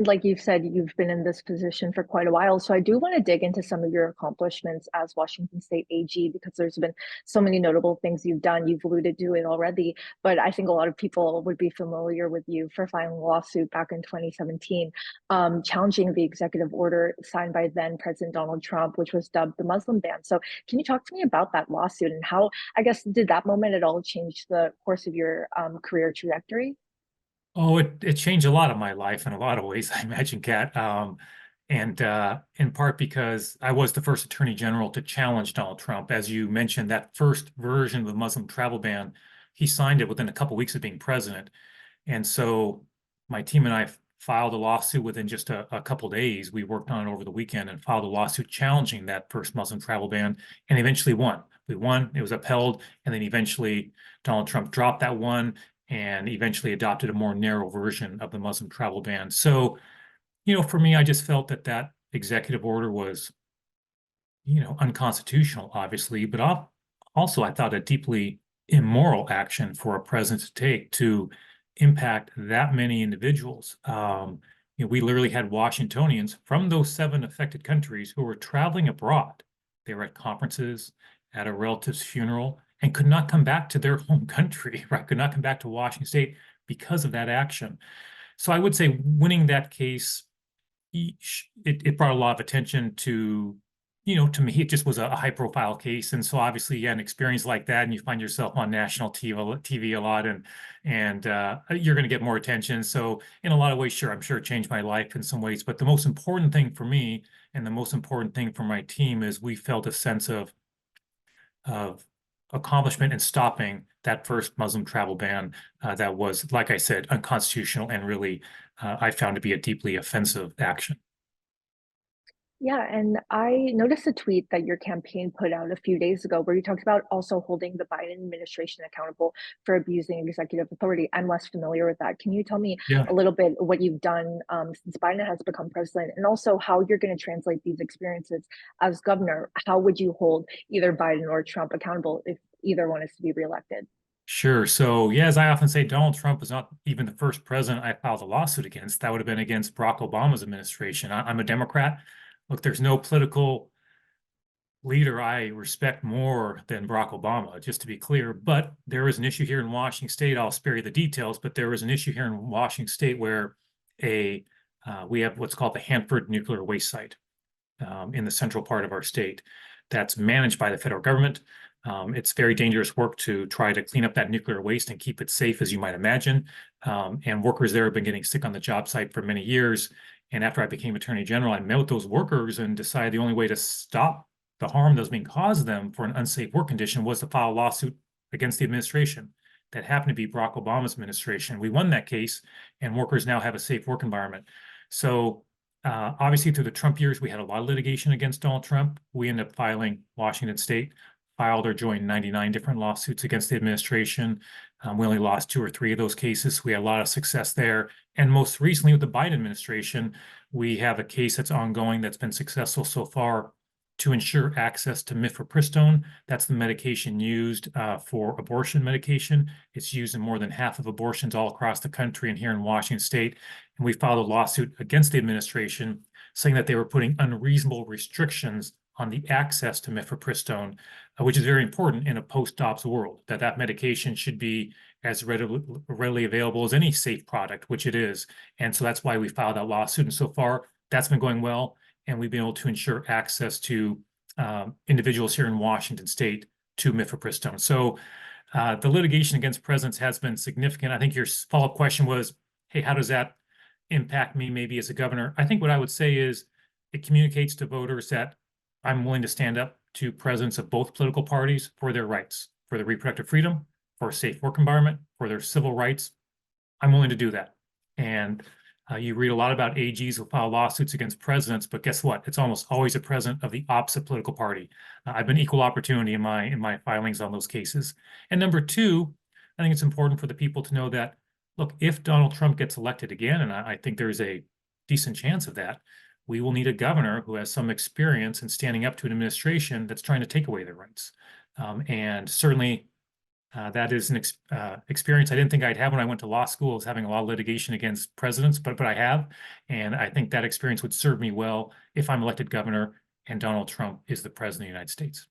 like you've said, you've been in this position for quite a while. So I do want to dig into some of your accomplishments as Washington State AG because there's been so many notable things you've done. You've alluded to it already, but I think a lot of people would be familiar with you for filing a lawsuit back in 2017, challenging the executive order signed by then President Donald Trump, which was dubbed the Muslim ban. So can you talk to me about that lawsuit and how, I guess, did that moment at all change the course of your career trajectory? Oh, it changed a lot of my life in a lot of ways, I imagine, Kat. And in part because I was the first attorney general to challenge Donald Trump. As you mentioned, that first version of the Muslim travel ban, he signed it within a couple weeks of being president. And so my team and I filed a lawsuit within just a couple days. We worked on it over the weekend and filed a lawsuit challenging that first Muslim travel ban and eventually won. We won, it was upheld, and then eventually Donald Trump dropped that one and eventually adopted a more narrow version of the Muslim travel ban. So, for me, I just felt that that executive order was, unconstitutional, obviously, but also I thought a deeply immoral action for a president to take to impact that many individuals. We literally had Washingtonians from those seven affected countries who were traveling abroad. They were at conferences, at a relative's funeral, and could not come back to their home country, right? Could not come back to Washington State because of that action. So I would say winning that case, it brought a lot of attention to me, it just was a high profile case. And so obviously you had an experience like that and you find yourself on national TV a lot and you're going to get more attention. So in a lot of ways, sure, I'm sure it changed my life in some ways. But the most important thing for me and the most important thing for my team is we felt a sense of accomplishment in stopping that first Muslim travel ban that was, like I said, unconstitutional and really I found to be a deeply offensive action. Yeah, and I noticed a tweet that your campaign put out a few days ago where you talked about also holding the Biden administration accountable for abusing executive authority. I'm less familiar with that. Can you tell me Yeah. a little bit what you've done since Biden has become president and also how you're going to translate these experiences as governor? How would you hold either Biden or Trump accountable if either one is to be reelected? Sure. So, yeah, as I often say, Donald Trump is not even the first president I filed a lawsuit against. That would have been against Barack Obama's administration. I'm a Democrat. Look, there's no political leader I respect more than Barack Obama, just to be clear. But there is an issue here in Washington State. I'll spare you the details, but there is an issue here in Washington State where a we have what's called the Hanford Nuclear Waste Site in the central part of our state that's managed by the federal government. It's very dangerous work to try to clean up that nuclear waste and keep it safe, as you might imagine. And workers there have been getting sick on the job site for many years. And after I became Attorney General, I met with those workers and decided the only way to stop the harm that was being caused them for an unsafe work condition was to file a lawsuit against the administration that happened to be Barack Obama's administration. We won that case, and workers now have a safe work environment. So obviously, through the Trump years, we had a lot of litigation against Donald Trump. We ended up filing Washington State, filed or joined 99 different lawsuits against the administration. We only lost two or three of those cases. We had a lot of success there. And most recently, with the Biden administration, we have a case that's ongoing that's been successful so far to ensure access to mifepristone. That's the medication used for abortion medication. It's used in more than half of abortions all across the country and here in Washington State. And we filed a lawsuit against the administration saying that they were putting unreasonable restrictions on the access to mifepristone, which is very important in a post-Dobbs world, that that medication should be as readily available as any safe product, which it is. And so that's why we filed that lawsuit. And so far, that's been going well. And we've been able to ensure access to individuals here in Washington State to mifepristone. So the litigation against presidents has been significant. I think your follow-up question was, hey, how does that impact me maybe as a governor? I think what I would say is it communicates to voters that I'm willing to stand up to presidents of both political parties for their rights, for their reproductive freedom, for a safe work environment, for their civil rights. I'm willing to do that. And you read a lot about AGs who file lawsuits against presidents, but guess what? It's almost always a president of the opposite political party. I've been equal opportunity in my filings on those cases. And number two, I think it's important for the people to know that, look, if Donald Trump gets elected again, and I think there's a decent chance of that, we will need a governor who has some experience in standing up to an administration that's trying to take away their rights. And certainly That is an experience I didn't think I'd have when I went to law school, is having a lot of litigation against presidents, but I have. And I think that experience would serve me well if I'm elected governor and Donald Trump is the president of the United States.